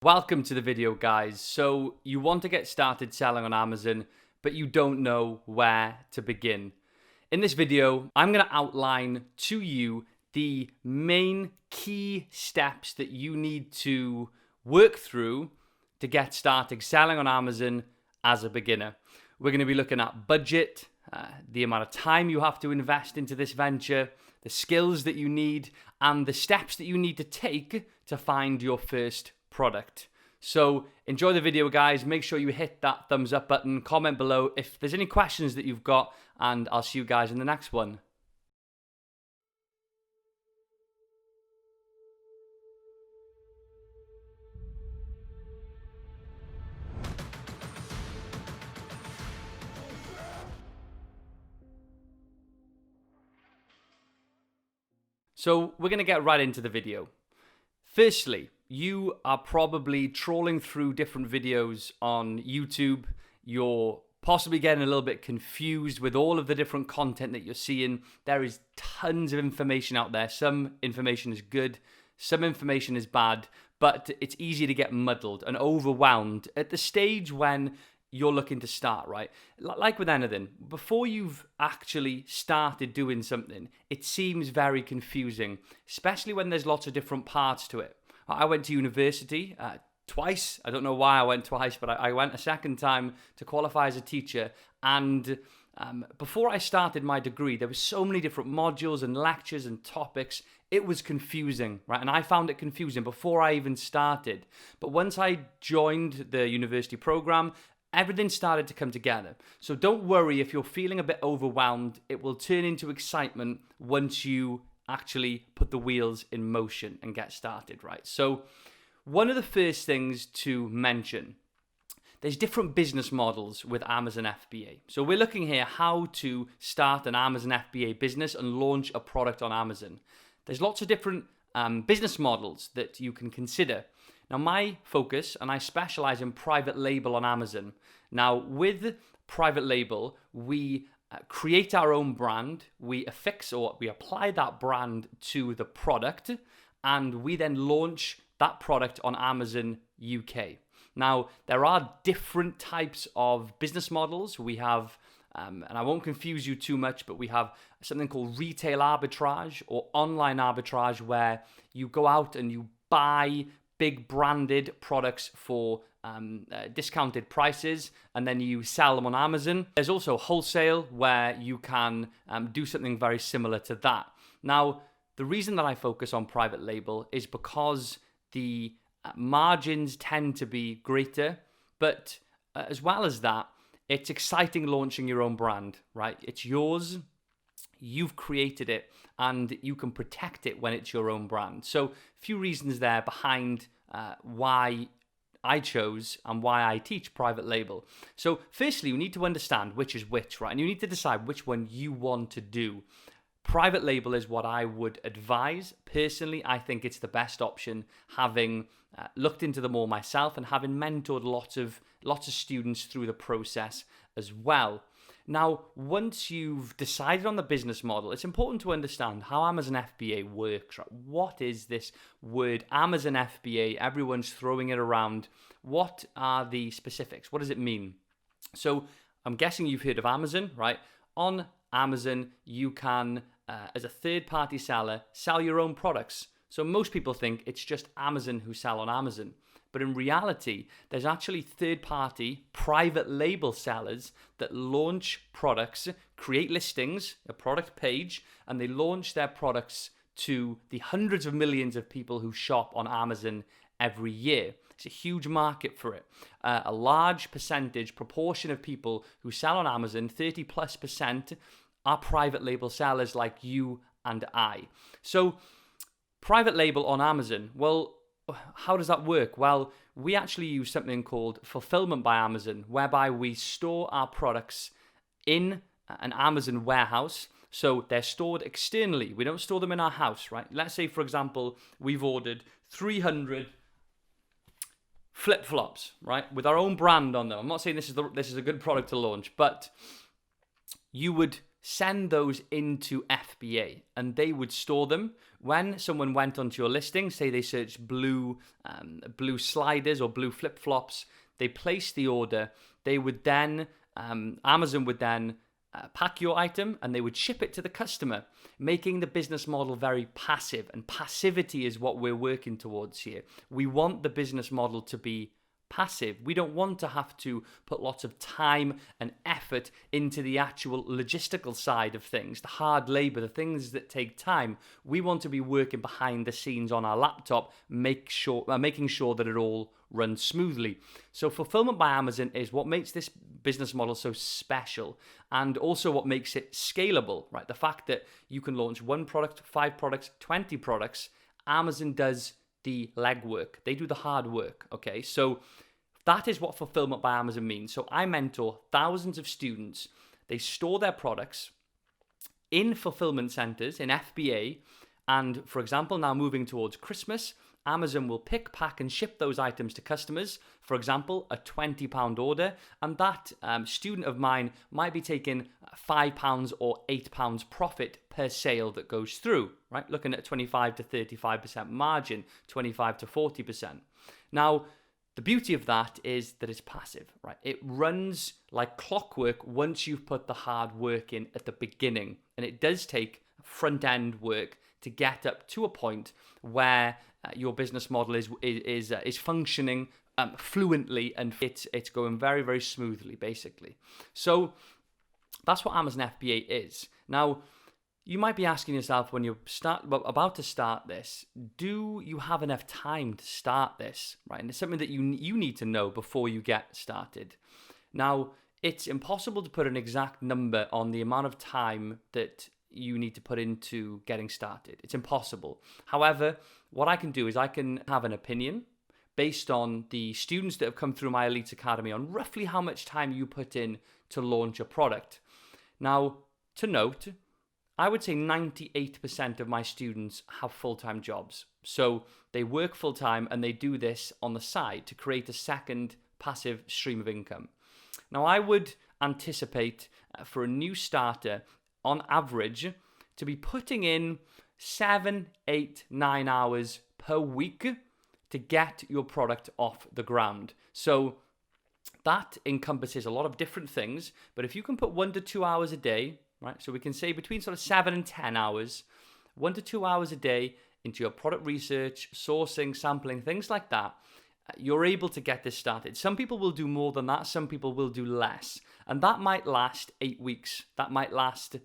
Welcome to the video, guys. So you want to get started selling on Amazon, but you don't know where to begin. In this video, I'm going to outline to you the main key steps that you need to work through to get started selling on Amazon as a beginner. We're going to be looking at budget, the amount of time you have to invest into this venture, the skills that you need, and the steps that you need to take to find your first product. So enjoy the video, guys. Make sure you hit that thumbs up button, comment below if there's any questions that you've got, and I'll see you guys in the next one. So we're going to get right into the video. Firstly, you are probably trawling through different videos on YouTube. You're possibly getting a little bit confused with all of the different content that you're seeing. There is tons of information out there. Some information is good, some information is bad, but it's easy to get muddled and overwhelmed at the stage when you're looking to start, right? Like with anything, before you've actually started doing something, it seems very confusing, especially when there's lots of different parts to it. I went to university twice. I don't know why I went twice, but I went a second time to qualify as a teacher. And before I started my degree, there were so many different modules and lectures and topics. It was confusing, right? And I found it confusing before I even started. But once I joined the university program, everything started to come together. So don't worry if you're feeling a bit overwhelmed. It will turn into excitement once you actually put the wheels in motion and get started, right? So one of the first things to mention, there's different business models with Amazon FBA. So we're looking here how to start an Amazon FBA business and launch a product on Amazon. There's lots of different business models that you can consider. Now, my focus, and I specialize in private label on Amazon. Now, with private label, we create our own brand, we affix or we apply that brand to the product, and we then launch that product on Amazon UK. Now, there are different types of business models. We have, and I won't confuse you too much, but we have something called retail arbitrage or online arbitrage, where you go out and you buy big branded products for discounted prices, and then you sell them on Amazon. There's also wholesale, where you can do something very similar to that. Now, the reason that I focus on private label is because the margins tend to be greater, but as well as that, it's exciting launching your own brand, right? It's yours. You've created it, and you can protect it when it's your own brand. So a few reasons there behind why I chose and why I teach private label. So firstly, you need to understand which is which, right? And you need to decide which one you want to do. Private label is what I would advise. Personally, I think it's the best option, having looked into them all myself and having mentored lots of students through the process as well. Now, once you've decided on the business model, it's important to understand how Amazon FBA works. Right? What is this word Amazon FBA? Everyone's throwing it around. What are the specifics? What does it mean? So I'm guessing you've heard of Amazon, right? On Amazon, you can, as a third-party seller, sell your own products. So most people think it's just Amazon who sell on Amazon. But in reality, there's actually third-party private label sellers that launch products, create listings, a product page, and they launch their products to the hundreds of millions of people who shop on Amazon every year. It's a huge market for it. A large proportion of people who sell on Amazon, 30+%, are private label sellers like you and I. So private label on Amazon, well, how does that work? Well, we actually use something called fulfillment by Amazon, whereby we store our products in an Amazon warehouse. So they're stored externally. We don't store them in our house, right? Let's say, for example, we've ordered 300 flip-flops, right, with our own brand on them. I'm not saying this is a good product to launch, but you would send those into FBA, and they would store them. When someone went onto your listing, say they searched blue sliders or blue flip-flops, they placed the order. They would then, Amazon would then pack your item and they would ship it to the customer, making the business model very passive. And passivity is what we're working towards here. We want the business model to be passive. We don't want to have to put lots of time and effort into the actual logistical side of things, the hard labor, the things that take time. We want to be working behind the scenes on our laptop, making sure that it all runs smoothly. So fulfillment by Amazon is what makes this business model so special, and also what makes it scalable, right? The fact that you can launch 1 product, 5 products, 20 products. Amazon does the legwork. They do the hard work, okay? So that is what fulfillment by Amazon means. So I mentor thousands of students. They store their products in fulfillment centers, in FBA, and for example, now moving towards Christmas, Amazon will pick, pack, and ship those items to customers. For example, a £20 order, and that student of mine might be taking £5 or £8 profit per sale that goes through, right? Looking at 25 to 35% margin, 25 to 40%. Now, the beauty of that is that it's passive, right? It runs like clockwork once you've put the hard work in at the beginning, and it does take front-end work to get up to a point where your business model is functioning fluently, and it's going very, very smoothly, basically. So that's what Amazon FBA is. Now, you might be asking yourself when you're about to start this, do you have enough time to start this, right? And it's something that you need to know before you get started. Now, it's impossible to put an exact number on the amount of time that you need to put into getting started. It's impossible. However, what I can do is I can have an opinion based on the students that have come through my Elite Academy on roughly how much time you put in to launch a product. Now, to note, I would say 98% of my students have full-time jobs. So they work full-time and they do this on the side to create a second passive stream of income. Now, I would anticipate for a new starter, on average, to be putting in 7, 8, 9 hours per week to get your product off the ground. So that encompasses a lot of different things, but if you can put 1 to 2 hours a day, right? So we can say between sort of 7 and 10 hours, 1 to 2 hours a day into your product research, sourcing, sampling, things like that, you're able to get this started. Some people will do more than that. Some people will do less. And that might last 8 weeks. That might last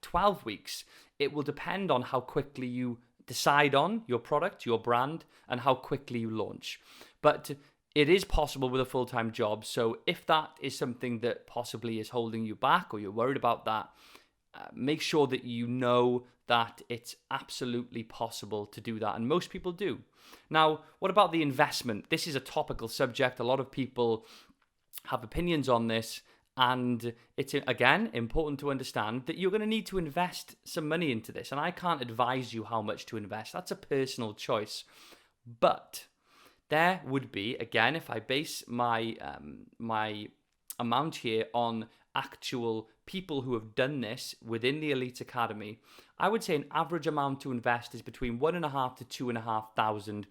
12 weeks. It will depend on how quickly you decide on your product, your brand, and how quickly you launch. But it is possible with a full-time job. So if that is something that possibly is holding you back or you're worried about that, make sure that you know that it's absolutely possible to do that. And most people do. Now, what about the investment? This is a topical subject. A lot of people have opinions on this. And it's, again, important to understand that you're going to need to invest some money into this. And I can't advise you how much to invest. That's a personal choice. But there would be, again, if I base my amount here on actual people who have done this within the Elite Academy, I would say an average amount to invest is between $1,500 to $2,500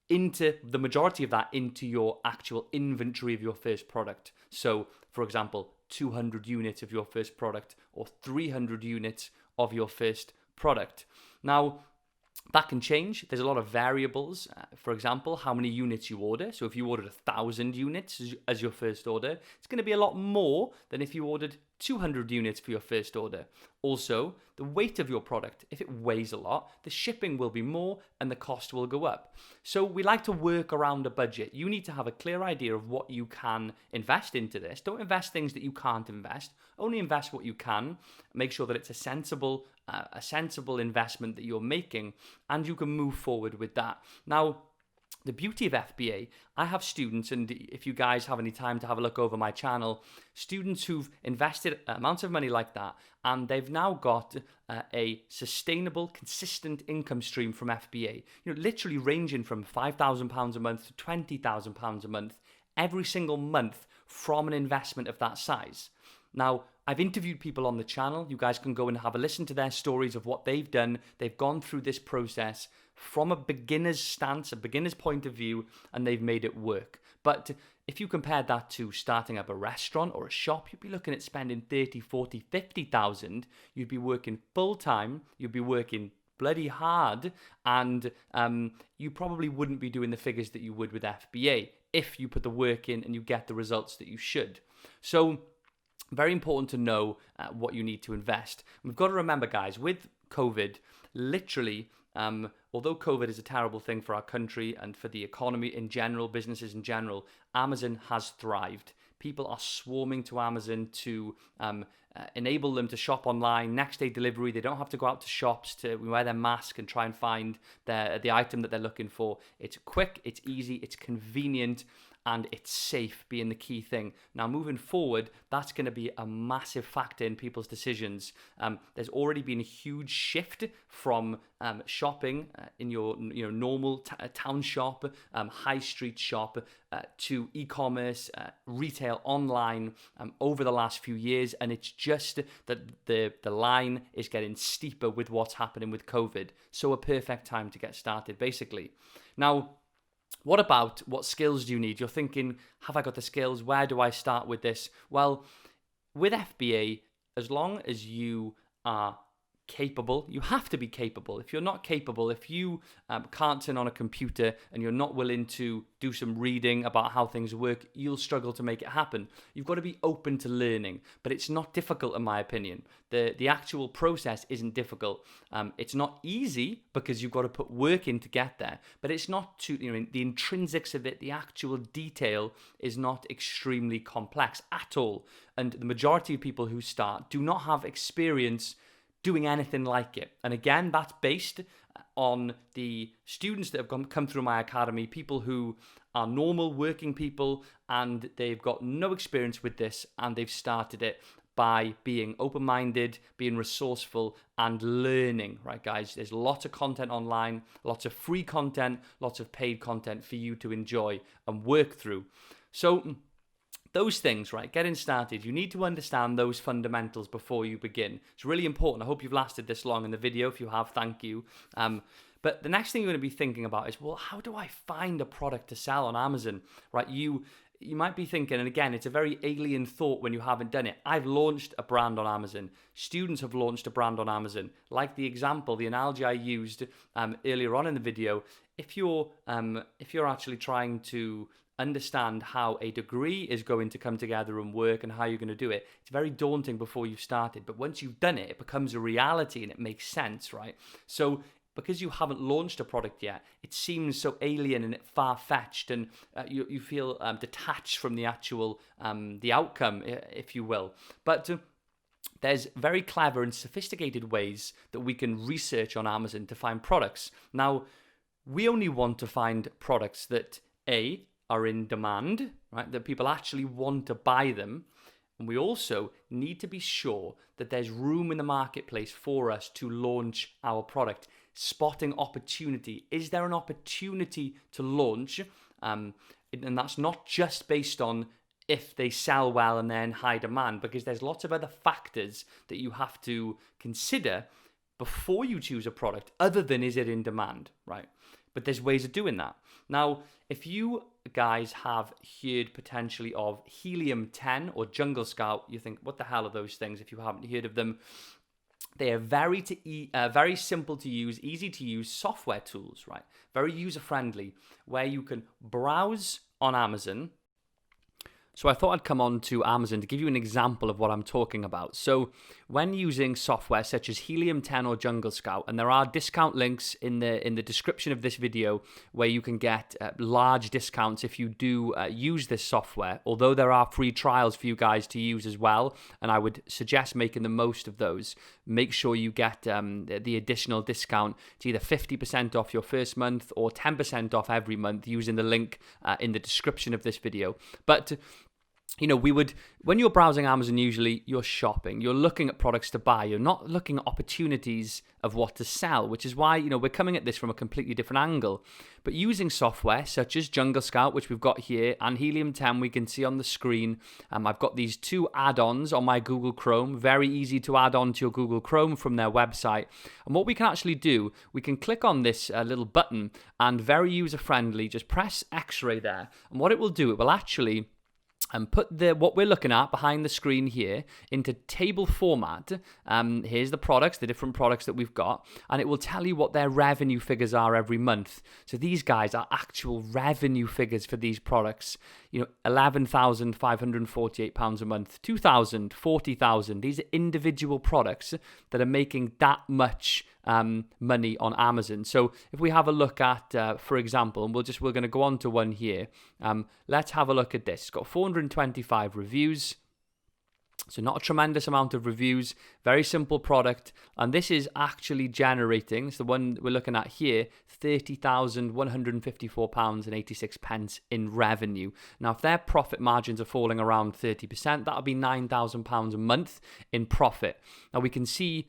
into the majority of that into your actual inventory of your first product. So, for example, 200 units of your first product or 300 units of your first product. Now, that can change. There's a lot of variables. For example, how many units you order. So if you ordered 1,000 units as your first order, it's going to be a lot more than if you ordered 200 units for your first order. Also, the weight of your product. If it weighs a lot, the shipping will be more and the cost will go up. So we like to work around a budget. You need to have a clear idea of what you can invest into this. Don't invest things that you can't invest. Only invest what you can. Make sure that it's a sensible investment that you're making, and you can move forward with that. Now, the beauty of FBA, I have students, and if you guys have any time to have a look over my channel, students who've invested amounts of money like that, and they've now got a sustainable, consistent income stream from FBA. You know, literally ranging from £5,000 a month to £20,000 a month, every single month from an investment of that size. Now, I've interviewed people on the channel. You guys can go and have a listen to their stories of what they've done. They've gone through this process from a beginner's stance, a beginner's point of view, and they've made it work. But if you compare that to starting up a restaurant or a shop, you'd be looking at spending 30, 40, 50,000. You'd be working full time. You'd be working bloody hard, and you probably wouldn't be doing the figures that you would with FBA if you put the work in and you get the results that you should. So very important to know what you need to invest. And we've got to remember, guys, with COVID, literally, although COVID is a terrible thing for our country and for the economy in general, businesses in general, Amazon has thrived. People are swarming to Amazon to enable them to shop online, next day delivery. They don't have to go out to shops to wear their mask and try and find the item that they're looking for. It's quick, it's easy, it's convenient, and it's safe being the key thing. Now, moving forward, that's going to be a massive factor in people's decisions. There's already been a huge shift from shopping in your normal town shop, high street shop, to e-commerce, retail online over the last few years, and it's just that the line is getting steeper with what's happening with COVID. So a perfect time to get started, basically. Now, what skills do you need? You're thinking, have I got the skills? Where do I start with this? Well, with FBA, as long as you are capable, you have to be capable. If you're not capable, if you can't turn on a computer and you're not willing to do some reading about how things work, you'll struggle to make it happen. You've got to be open to learning, but it's not difficult in my opinion. The actual process isn't difficult. It's not easy because you've got to put work in to get there, but it's not too, the intrinsics of it, the actual detail is not extremely complex at all. And the majority of people who start do not have experience doing anything like it. And again, that's based on the students that have come through my academy, people who are normal working people and they've got no experience with this and they've started it by being open-minded, being resourceful, and learning, right, guys? There's lots of content online, lots of free content, lots of paid content for you to enjoy and work through. So those things, right, getting started, you need to understand those fundamentals before you begin. It's really important. I hope you've lasted this long in the video. If you have, thank you. But the next thing you're going to be thinking about is, well, how do I find a product to sell on Amazon, right? You might be thinking, and again, it's a very alien thought when you haven't done it. I've launched a brand on Amazon. Students have launched a brand on Amazon. Like the example, the analogy I used earlier on in the video, if you're actually trying to understand how a degree is going to come together and work and how you're going to do it, it's very daunting before you've started. But once you've done it, it becomes a reality and it makes sense, right? So because you haven't launched a product yet, it seems so alien and far-fetched, and you feel detached from the actual the outcome, if you will. But there's very clever and sophisticated ways that we can research on Amazon to find products. Now, we only want to find products that are in demand, right? That people actually want to buy them. And we also need to be sure that there's room in the marketplace for us to launch our product. Spotting opportunity. Is there an opportunity to launch? And that's not just based on if they sell well and they're in high demand, because there's lots of other factors that you have to consider before you choose a product other than is it in demand, right? But there's ways of doing that. Now, if you guys have heard potentially of Helium-10 or Jungle Scout, you think, what the hell are those things if you haven't heard of them? They are very simple to use, easy to use software tools, right? Very user-friendly, where you can browse on Amazon. So I thought I'd come on to Amazon to give you an example of what I'm talking about. So when using software such as Helium-10 or Jungle Scout, and there are discount links in the description of this video where you can get large discounts if you do use this software, although there are free trials for you guys to use as well, and I would suggest making the most of those. Make sure you get the additional discount. It's either 50% off your first month or 10% off every month using the link in the description of this video. But when you're browsing Amazon, usually you're shopping, you're looking at products to buy, you're not looking at opportunities of what to sell, which is why, we're coming at this from a completely different angle. But using software such as Jungle Scout, which we've got here, and Helium 10, we can see on the screen. I've got these two add-ons on my Google Chrome, very easy to add on to your Google Chrome from their website. And what we can actually do, we can click on this little button and very user-friendly, just press X-ray there. And what it will do, it will actually put what we're looking at behind the screen here into table format. Here's the products, the different products that we've got, and it will tell you what their revenue figures are every month. So these guys are actual revenue figures for these products. £11,548 a month, 2,000, 40,000. These are individual products that are making that much money on Amazon. So if we have a look at, for example, and we're going to go on to one here. Let's have a look at this. It's got 425 reviews. So not a tremendous amount of reviews, very simple product. And this is actually generating, it's the one we're looking at here, £30,154.86 in revenue. Now, if their profit margins are falling around 30%, that'll be £9,000 a month in profit. Now, we can see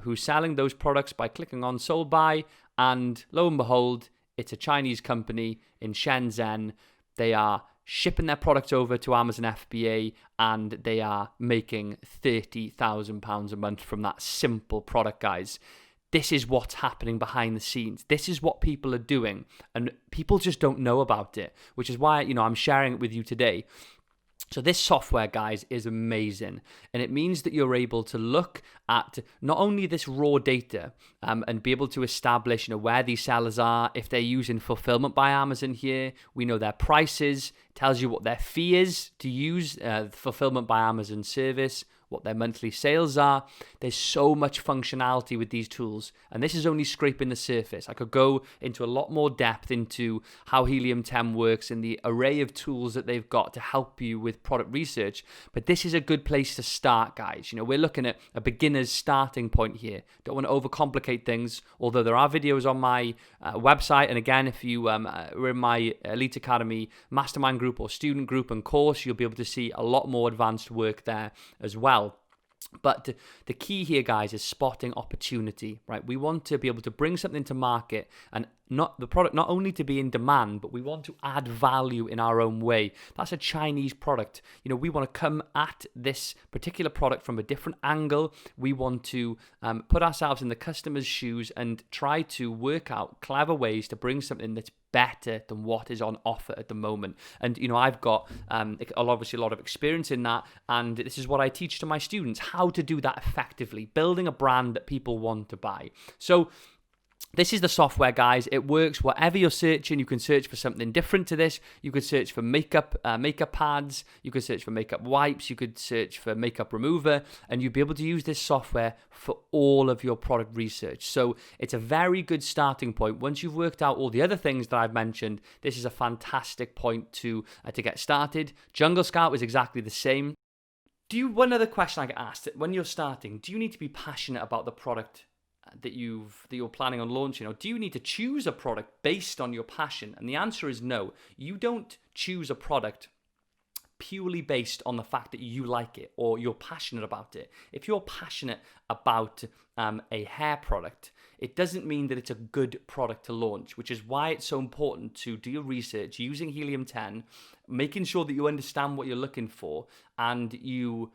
who's selling those products by clicking on sold by, and lo and behold, it's a Chinese company in Shenzhen. They are shipping their product over to Amazon FBA, and they are making £30,000 a month from that simple product, guys. This is what's happening behind the scenes. This is what people are doing, and people just don't know about it, which is why, I'm sharing it with you today. So this software, guys, is amazing, and it means that you're able to look at not only this raw data and be able to establish, where these sellers are, if they're using fulfillment by Amazon here, we know their prices, tells you what their fee is to use fulfillment by Amazon service, what their monthly sales are. There's so much functionality with these tools, and this is only scraping the surface. I could go into a lot more depth into how Helium 10 works and the array of tools that they've got to help you with product research, but this is a good place to start, guys. We're looking at a beginner's starting point here. Don't want to overcomplicate things, although there are videos on my website, and again, if you are in my Elite Academy mastermind group or student group and course, you'll be able to see a lot more advanced work there as well. But the key here, guys, is spotting opportunity, right? We want to be able to bring something to market, and not the product not only to be in demand, but we want to add value in our own way. That's a Chinese product. We want to come at this particular product from a different angle. We want to put ourselves in the customer's shoes and try to work out clever ways to bring something that's better than what is on offer at the moment. And I've got obviously a lot of experience in that, and this is what I teach to my students, how to do that effectively, building a brand that people want to buy. So this is the software, guys. It works whatever you're searching. You can search for something different to this. You could search for makeup pads. You could search for makeup wipes. You could search for makeup remover, and you'd be able to use this software for all of your product research. So it's a very good starting point. Once you've worked out all the other things that I've mentioned, this is a fantastic point to get started. Jungle Scout is exactly the same. One other question I get asked, when you're starting, do you need to be passionate about the product that you're planning on launching, or do you need to choose a product based on your passion? And the answer is no. You don't choose a product purely based on the fact that you like it or you're passionate about it. If you're passionate about a hair product, it doesn't mean that it's a good product to launch, which is why it's so important to do your research using Helium 10, making sure that you understand what you're looking for, and you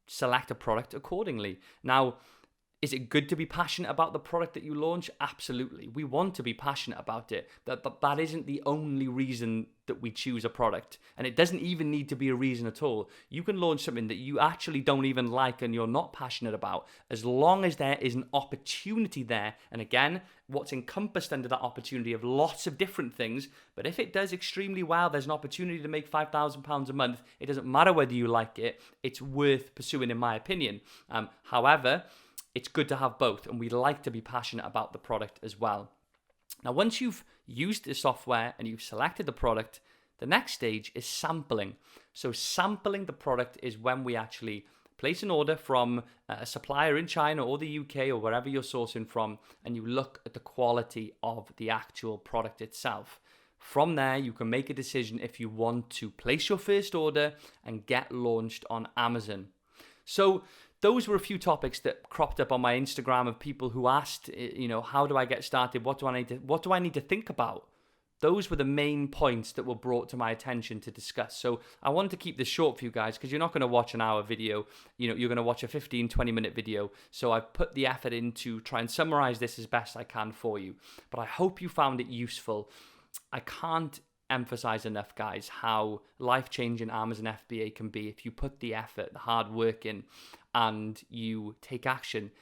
select a product accordingly. Now, is it good to be passionate about the product that you launch? Absolutely. We want to be passionate about it. That isn't the only reason that we choose a product. And it doesn't even need to be a reason at all. You can launch something that you actually don't even like and you're not passionate about, as long as there is an opportunity there. And again, what's encompassed under that opportunity of lots of different things. But if it does extremely well, there's an opportunity to make £5,000 a month. It doesn't matter whether you like it. It's worth pursuing, in my opinion. However, it's good to have both, and we like to be passionate about the product as well. Now, once you've used the software and you've selected the product, the next stage is sampling. So sampling the product is when we actually place an order from a supplier in China or the UK or wherever you're sourcing from, and you look at the quality of the actual product itself. From there, you can make a decision if you want to place your first order and get launched on Amazon. So those were a few topics that cropped up on my Instagram of people who asked, how do I get started? What do I need to think about? Those were the main points that were brought to my attention to discuss. So I wanted to keep this short for you guys because you're not going to watch an hour video. You're going to watch a 15, 20-minute video. So I've put the effort in to try and summarize this as best I can for you. But I hope you found it useful. I can't emphasize enough, guys, how life-changing Amazon FBA can be if you put the effort, the hard work in, and you take action.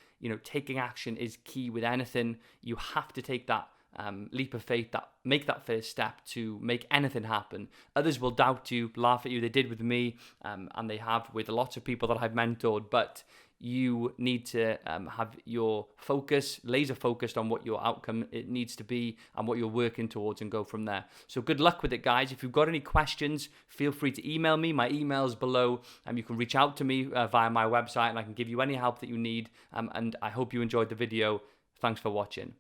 Taking action is key with anything. You have to take that leap of faith, make that first step to make anything happen. Others will doubt you, laugh at you. They did with me, and they have with lots of people that I've mentored. But you need to have your focus, laser focused on what your outcome it needs to be and what you're working towards, and go from there. So good luck with it, guys. If you've got any questions, feel free to email me. My email's below, and you can reach out to me via my website, and I can give you any help that you need. And I hope you enjoyed the video. Thanks for watching.